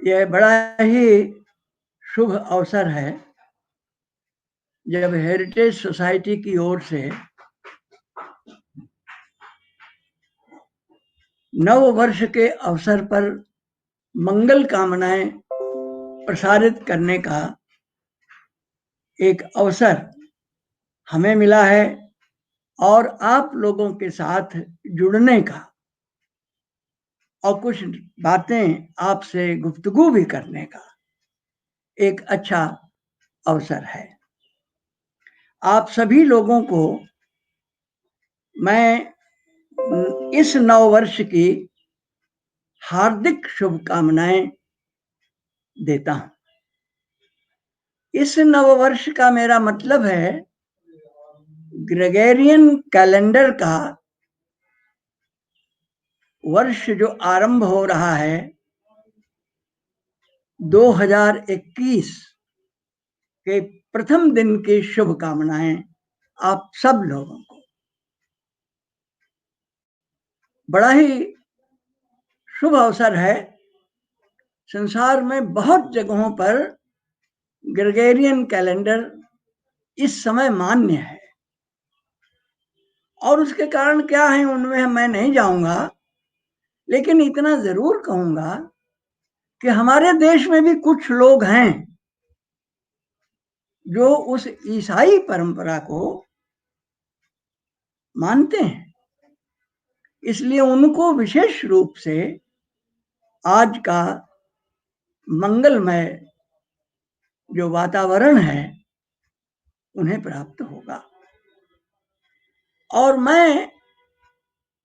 यह बड़ा ही शुभ अवसर है जब हेरिटेज सोसाइटी की ओर से नव वर्ष के अवसर पर मंगल कामनाएं प्रसारित करने का एक अवसर हमें मिला है और आप लोगों के साथ जुड़ने का और कुछ बातें आपसे गुफ्तगू भी करने का एक अच्छा अवसर है। आप सभी लोगों को मैं इस नव वर्ष की हार्दिक शुभकामनाएं देता हूं। इस नव वर्ष का मेरा मतलब है ग्रेगोरियन कैलेंडर का वर्ष जो आरंभ हो रहा है 2021 के प्रथम दिन की शुभकामनाएं आप सब लोगों को। बड़ा ही शुभ अवसर है। संसार में बहुत जगहों पर ग्रेगोरियन कैलेंडर इस समय मान्य है और उसके कारण क्या है उनमें मैं नहीं जाऊंगा, लेकिन इतना जरूर कहूंगा कि हमारे देश में भी कुछ लोग हैं जो उस ईसाई परंपरा को मानते हैं, इसलिए उनको विशेष रूप से आज का मंगलमय जो वातावरण है उन्हें प्राप्त होगा। और मैं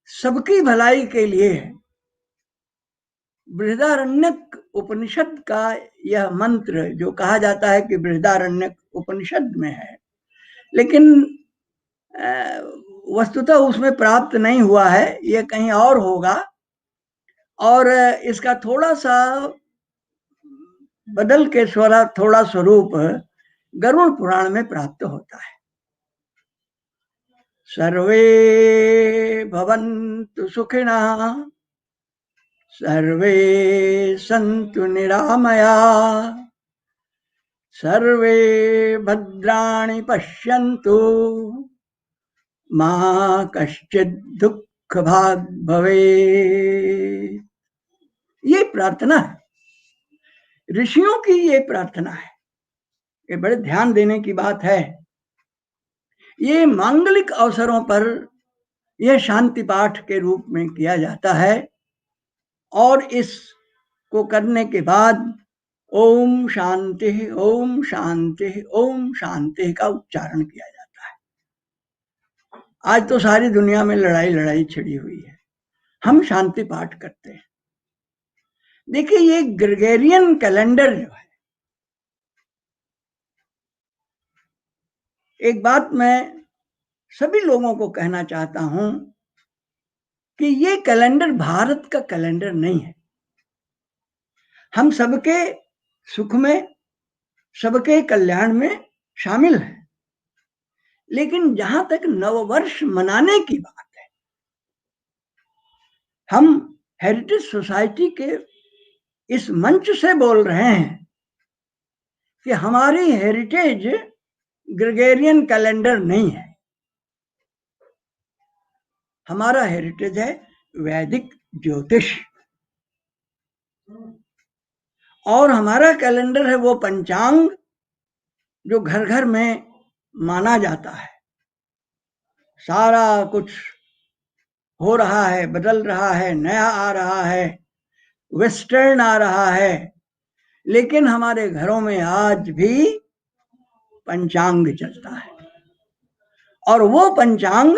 सबकी भलाई के लिए बृहदारण्यक उपनिषद का यह मंत्र जो कहा जाता है कि बृहदारण्यक उपनिषद में है, लेकिन वस्तुतः उसमें प्राप्त नहीं हुआ है, यह कहीं और होगा और इसका थोड़ा सा बदल के थोड़ा स्वरूप गरुड़ पुराण में प्राप्त होता है। सर्वे भवन्तु सुखिनः सर्वे सन्तु निरामया सर्वे भद्राणि पश्यन्तु मा कश्चित् दुःख भाग् भवेत्। ये प्रार्थना है, ऋषियों की ये प्रार्थना है। ये बड़े ध्यान देने की बात है। ये मांगलिक अवसरों पर यह शांति पाठ के रूप में किया जाता है और इसको करने के बाद ओम शांति ओम शांति ओम शांति का उच्चारण किया जाता है। आज तो सारी दुनिया में लड़ाई छिड़ी हुई है, हम शांति पाठ करते हैं। देखिए, ये ग्रेगोरियन कैलेंडर जो है, एक बात मैं सभी लोगों को कहना चाहता हूं कि ये कैलेंडर भारत का कैलेंडर नहीं है। हम सबके सुख में, सबके कल्याण में शामिल है, लेकिन जहां तक नववर्ष मनाने की बात है, हम हेरिटेज सोसाइटी के इस मंच से बोल रहे हैं कि हमारी हेरिटेज ग्रेगोरियन कैलेंडर नहीं है। हमारा हेरिटेज है वैदिक ज्योतिष और हमारा कैलेंडर है वो पंचांग जो घर घर में माना जाता है। सारा कुछ हो रहा है, बदल रहा है, नया आ रहा है, वेस्टर्न आ रहा है, लेकिन हमारे घरों में आज भी पंचांग चलता है और वो पंचांग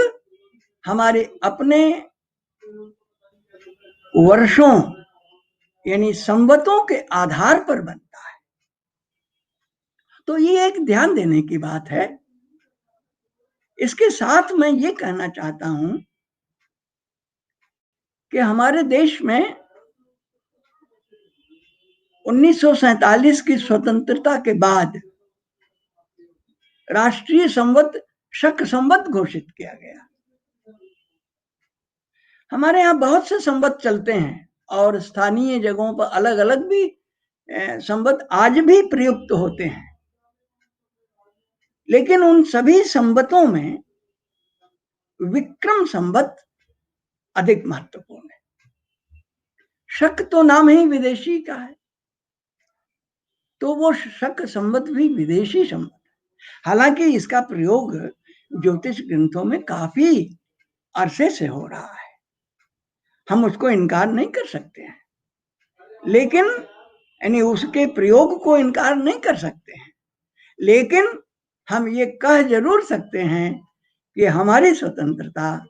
हमारे अपने वर्षों यानी संवतों के आधार पर बनता है। तो ये एक ध्यान देने की बात है। इसके साथ मैं ये कहना चाहता हूं कि हमारे देश में 1947 की स्वतंत्रता के बाद राष्ट्रीय संवत शक संवत घोषित किया गया। हमारे यहाँ बहुत से संवत चलते हैं और स्थानीय जगहों पर अलग अलग भी संवत आज भी प्रयुक्त होते हैं, लेकिन उन सभी संवतों में विक्रम संवत अधिक महत्वपूर्ण है। शक तो नाम ही विदेशी का है, तो वो शक संवत भी विदेशी संवत है। हालांकि इसका प्रयोग ज्योतिष ग्रंथों में काफी अरसे से हो रहा है, हम उसको इनकार नहीं कर सकते हैं, लेकिन यानी उसके प्रयोग को इनकार नहीं कर सकते हैं, लेकिन हम ये कह जरूर सकते हैं कि हमारी स्वतंत्रता,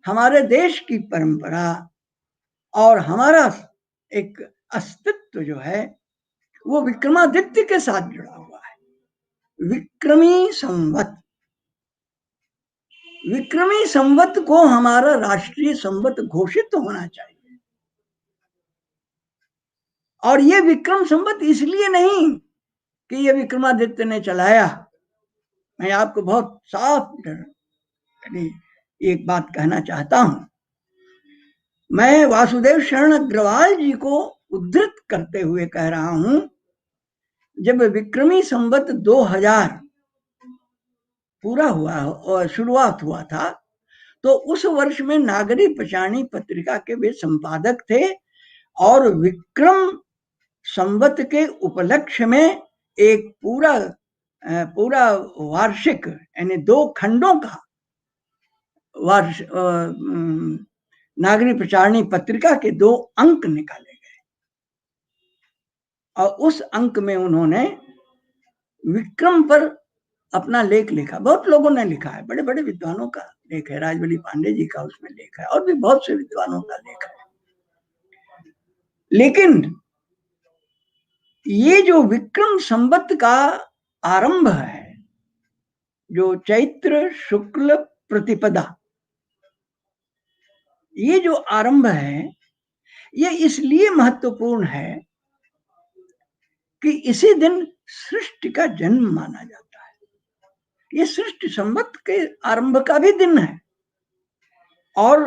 हमारे देश की परंपरा और हमारा एक अस्तित्व जो है वो विक्रमादित्य के साथ जुड़ा हुआ है। विक्रमी संवत, विक्रमी संवत को हमारा राष्ट्रीय संवत घोषित होना चाहिए। और ये विक्रम संवत इसलिए नहीं कि ये विक्रमादित्य ने चलाया। मैं आपको बहुत साफ एक बात कहना चाहता हूं। मैं वासुदेव शरण अग्रवाल जी को उद्धृत करते हुए कह रहा हूं, जब विक्रमी संवत 2000 पूरा हुआ और शुरुआत हुआ था, तो उस वर्ष में नागरी पचाणी पत्रिका के वे संपादक थे और विक्रम संवत के उपलक्ष्य में एक पूरा वार्षिक यानी 2 खंडों का नागरी प्रचारणी पत्रिका के 2 अंक निकाले गए और उस अंक में उन्होंने विक्रम पर अपना लेख लिखा। बहुत लोगों ने लिखा है, बड़े बड़े विद्वानों का लेख है, राजबली पांडे जी का उसमें लेख है और भी बहुत से विद्वानों का लेख है। लेकिन ये जो विक्रम संवत का आरंभ है, जो चैत्र शुक्ल प्रतिपदा, ये जो आरंभ है ये इसलिए महत्वपूर्ण है कि इसी दिन सृष्टि का जन्म माना जाता है। ये सृष्टि संवत के आरंभ का भी दिन है और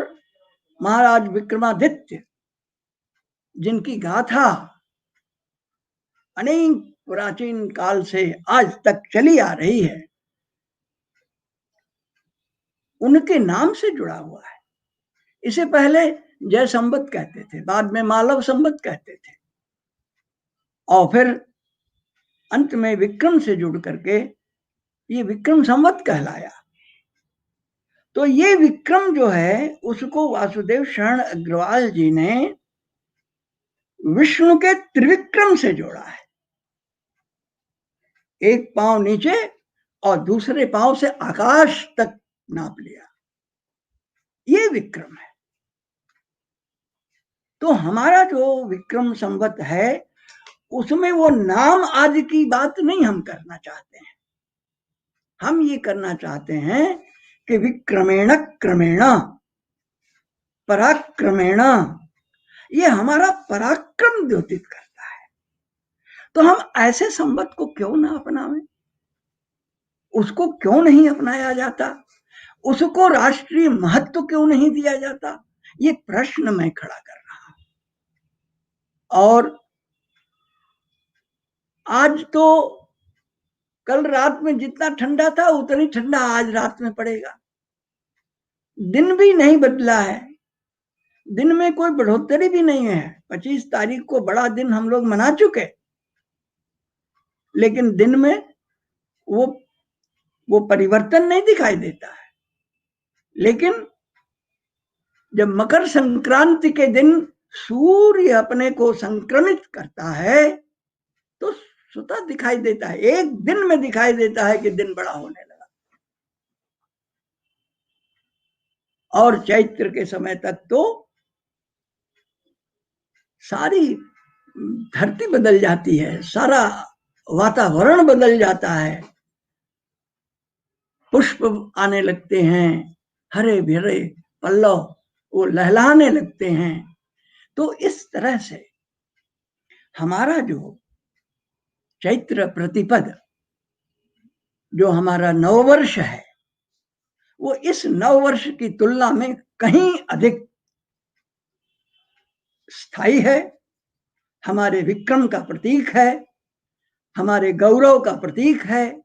महाराज विक्रमादित्य जिनकी गाथा अनेक प्राचीन काल से आज तक चली आ रही है, उनके नाम से जुड़ा हुआ है। इसे पहले जय संवत कहते थे, बाद में मालव संवत कहते थे और फिर अंत में विक्रम से जुड़ करके ये विक्रम संवत कहलाया। तो ये विक्रम जो है उसको वासुदेव शरण अग्रवाल जी ने विष्णु के त्रिविक्रम से जोड़ा है। एक पांव नीचे और दूसरे पांव से आकाश तक नाप लिया, ये विक्रम है। तो हमारा जो विक्रम संवत है उसमें वो नाम आदि की बात नहीं हम करना चाहते हैं। हम ये करना चाहते हैं कि विक्रमेण क्रमेण पराक्रमेण, ये हमारा पराक्रम द्योतित करता है। तो हम ऐसे संवत को क्यों ना अपनावें, उसको क्यों नहीं अपनाया जाता, उसको राष्ट्रीय महत्व क्यों नहीं दिया जाता, ये प्रश्न मैं खड़ा कर रहा हूं। और आज तो कल रात में जितना ठंडा था उतनी ठंडा आज रात में पड़ेगा। दिन भी नहीं बदला है, दिन में कोई बढ़ोतरी भी नहीं है। 25 तारीख को बड़ा दिन हम लोग मना चुके, लेकिन दिन में वो परिवर्तन नहीं दिखाई देता है। लेकिन जब मकर संक्रांति के दिन सूर्य अपने को संक्रमित करता है तो स्वतः दिखाई देता है, एक दिन में दिखाई देता है कि दिन बड़ा होने लगा। और चैत्र के समय तक तो सारी धरती बदल जाती है, सारा वातावरण बदल जाता है, पुष्प आने लगते हैं, हरे भरे पल्लव वो लहलाने लगते हैं। तो इस तरह से हमारा जो चैत्र प्रतिपद जो हमारा नववर्ष है वो इस नववर्ष की तुलना में कहीं अधिक स्थायी है, हमारे विक्रम का प्रतीक है, हमारे गौरव का प्रतीक है,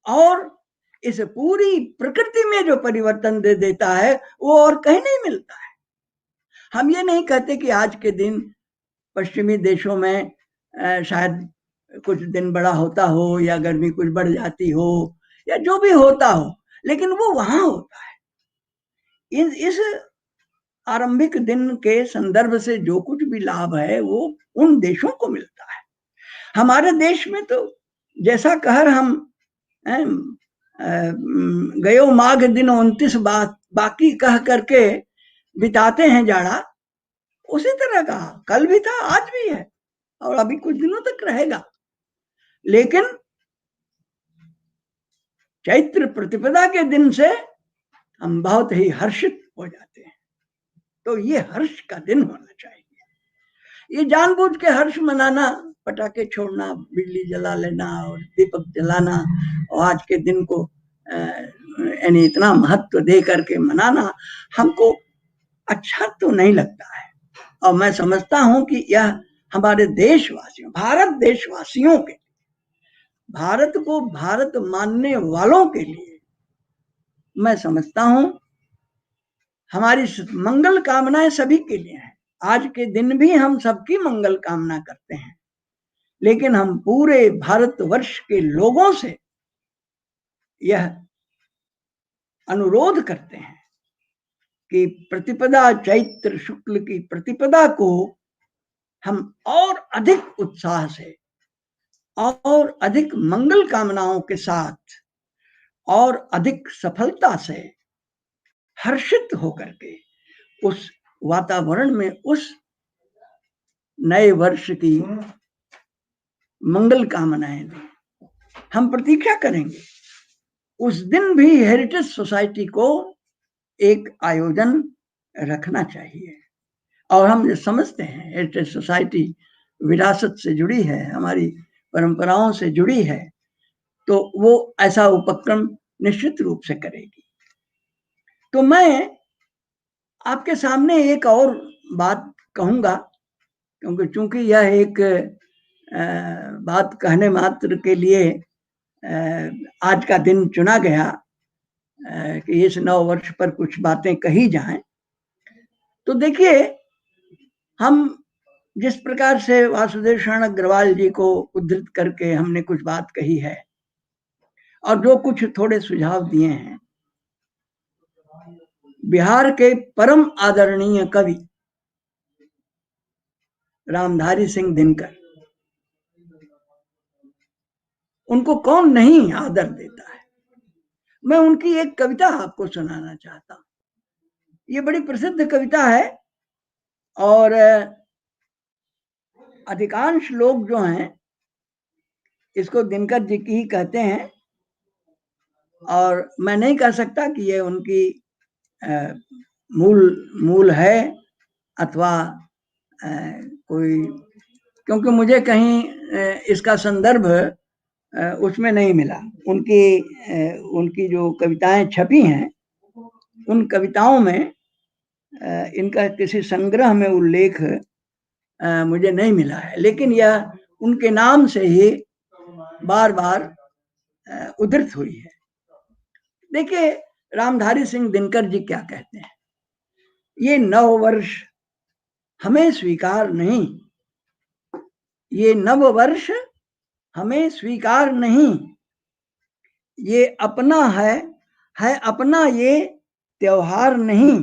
और इस पूरी प्रकृति में जो परिवर्तन दे देता है वो और कहीं नहीं मिलता है। हम ये नहीं कहते कि आज के दिन पश्चिमी देशों में शायद कुछ दिन बड़ा होता हो या गर्मी कुछ बढ़ जाती हो या जो भी होता हो, लेकिन वो वहां होता है। इस आरंभिक दिन के संदर्भ से जो कुछ भी लाभ है वो उन देशों को मिलता है। हमारे देश में तो जैसा कहर हम गयो माघ दिन 29 बाकी कह करके बिताते हैं जाड़ा, उसी तरह का कल भी था, आज भी है और अभी कुछ दिनों तक रहेगा। लेकिन चैत्र प्रतिपदा के दिन से हम बहुत ही हर्षित हो जाते हैं। तो ये हर्ष का दिन होना चाहिए। ये जानबूझ के हर्ष मनाना, पटाखे छोड़ना, बिजली जला लेना और दीपक जलाना और आज के दिन को यानी इतना महत्व दे करके मनाना हमको अच्छा तो नहीं लगता है। और मैं समझता हूं कि यह हमारे देशवासियों, भारत देशवासियों के, भारत को भारत मानने वालों के लिए मैं समझता हूं हमारी मंगल कामनाएं सभी के लिए हैं। आज के दिन भी हम सबकी मंगल कामना करते हैं, लेकिन हम पूरे भारतवर्ष के लोगों से यह अनुरोध करते हैं कि प्रतिपदा, चैत्र शुक्ल की प्रतिपदा को हम और अधिक उत्साह से और अधिक मंगल कामनाओं के साथ और अधिक सफलता से हर्षित होकर के उस वातावरण में उस नए वर्ष की मंगल कामनाएं दें। हम प्रतीक्षा करेंगे। उस दिन भी हेरिटेज सोसाइटी को एक आयोजन रखना चाहिए। और हम समझते हैं हेरिटेज सोसाइटी विरासत से जुड़ी है, हमारी परंपराओं से जुड़ी है, तो वो ऐसा उपक्रम निश्चित रूप से करेगी। तो मैं आपके सामने एक और बात कहूंगा, क्योंकि चूंकि यह एक बात कहने मात्र के लिए आज का दिन चुना गया कि इस नव वर्ष पर कुछ बातें कही जाएं। तो देखिए, हम जिस प्रकार से वासुदेव शरण अग्रवाल जी को उद्धृत करके हमने कुछ बात कही है और जो कुछ थोड़े सुझाव दिए हैं, बिहार के परम आदरणीय कवि रामधारी सिंह दिनकर, उनको कौन नहीं आदर देता है। मैं उनकी एक कविता आपको सुनाना चाहता हूं। ये बड़ी प्रसिद्ध कविता है और अधिकांश लोग जो हैं इसको दिनकर जी की ही कहते हैं, और मैं नहीं कह सकता कि ये उनकी मूल है अथवा कोई, क्योंकि मुझे कहीं इसका संदर्भ उसमें नहीं मिला। उनकी जो कविताएं छपी हैं उन कविताओं में इनका किसी संग्रह में उल्लेख मुझे नहीं मिला है, लेकिन यह उनके नाम से ही बार बार उद्धृत हुई है। देखिए, रामधारी सिंह दिनकर जी क्या कहते हैं, ये नव वर्ष हमें स्वीकार नहीं, ये नव वर्ष हमें स्वीकार नहीं, ये अपना है अपना ये त्योहार नहीं,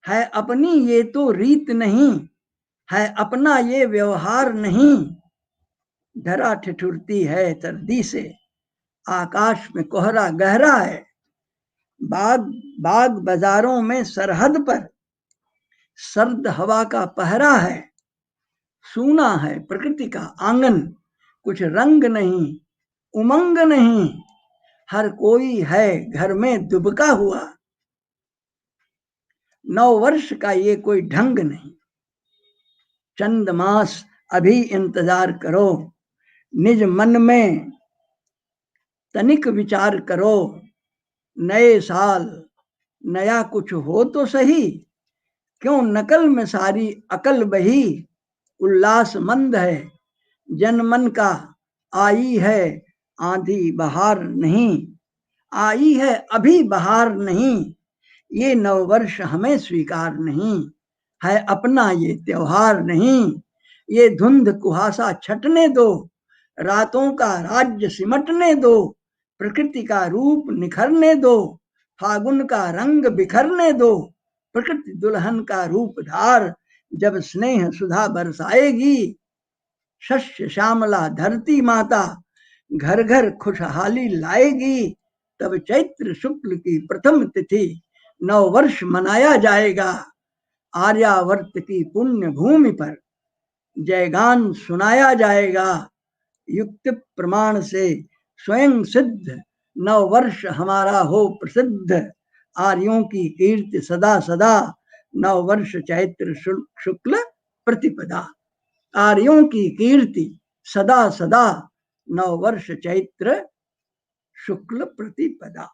है अपनी ये तो रीत नहीं, है अपना ये व्यवहार नहीं, धरा ठिठुरती है सर्दी से, आकाश में कोहरा गहरा है, बाग बाजारों में सरहद पर सर्द हवा का पहरा है, सूना है प्रकृति का आंगन, कुछ रंग नहीं उमंग नहीं, हर कोई है घर में दुबका हुआ, नव वर्ष का ये कोई ढंग नहीं, चंद मास अभी इंतजार करो, निज मन में तनिक विचार करो, नए साल नया कुछ हो तो सही, क्यों नकल में सारी अकल बही, उल्लास मंद है, जन मन का आई है आंधी बहार नहीं, आई है अभी बहार नहीं, ये नववर्ष हमें स्वीकार नहीं, है अपना ये त्योहार नहीं, ये धुंध कुहासा छटने दो, रातों का राज्य सिमटने दो, प्रकृति का रूप निखरने दो, फागुन का रंग बिखरने दो, प्रकृति दुल्हन का रूप धार, जब स्नेह सुधा बरसाएगी, शस्य श्यामला धरती माता घर घर खुशहाली लाएगी, तब चैत्र शुक्ल की प्रथम तिथि नव वर्ष मनाया जाएगा, आर्यावर्त की पुण्य भूमि पर जयगान सुनाया जाएगा, युक्त प्रमाण से स्वयं सिद्ध नव वर्ष हमारा हो प्रसिद्ध, आर्यों की कीर्ति सदा सदा नव वर्ष चैत्र शुक्ल प्रतिपदा, आर्यों की कीर्ति सदा सदा नव वर्ष चैत्र शुक्ल प्रतिपदा।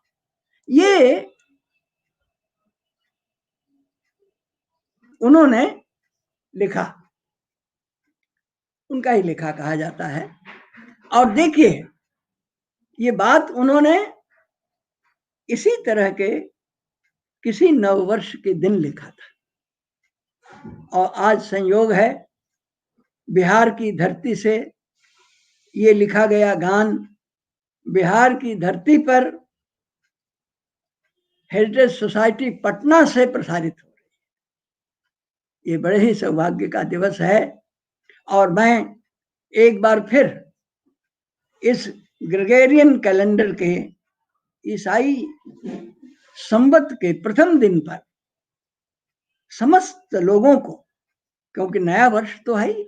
ये उन्होंने लिखा, उनका ही लिखा कहा जाता है। और देखिए ये बात उन्होंने इसी तरह के किसी नववर्ष के दिन लिखा था, और आज संयोग है बिहार की धरती से ये लिखा गया गान बिहार की धरती पर हेरिटेज सोसाइटी पटना से प्रसारित हो रही है। ये बड़े ही सौभाग्य का दिवस है, और मैं एक बार फिर इस ग्रेगोरियन कैलेंडर के ईसाई संवत के प्रथम दिन पर समस्त लोगों को, क्योंकि नया वर्ष तो है ही,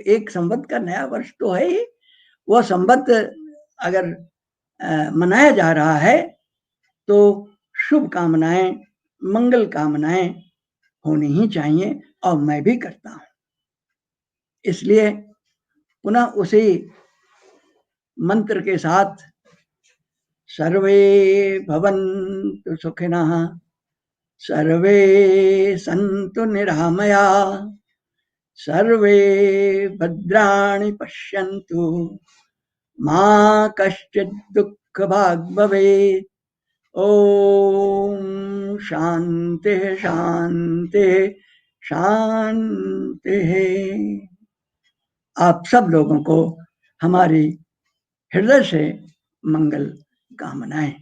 एक संवत का नया वर्ष तो है ही, वह संवत अगर मनाया जा रहा है तो शुभ कामनाएं, मंगल कामनाएं होनी ही चाहिए, और मैं भी करता हूं। इसलिए पुनः उसी मंत्र के साथ सर्वे भवन्तु सुखिनः, सर्वे सन्तु निरामया, सर्वे भद्राणि पश्यन्तु, मा कश्चित् दुःखभाग् भवेत्। ओम शांति शांति शांति। आप सब लोगों को हमारी हृदय से मंगल कामनाएं।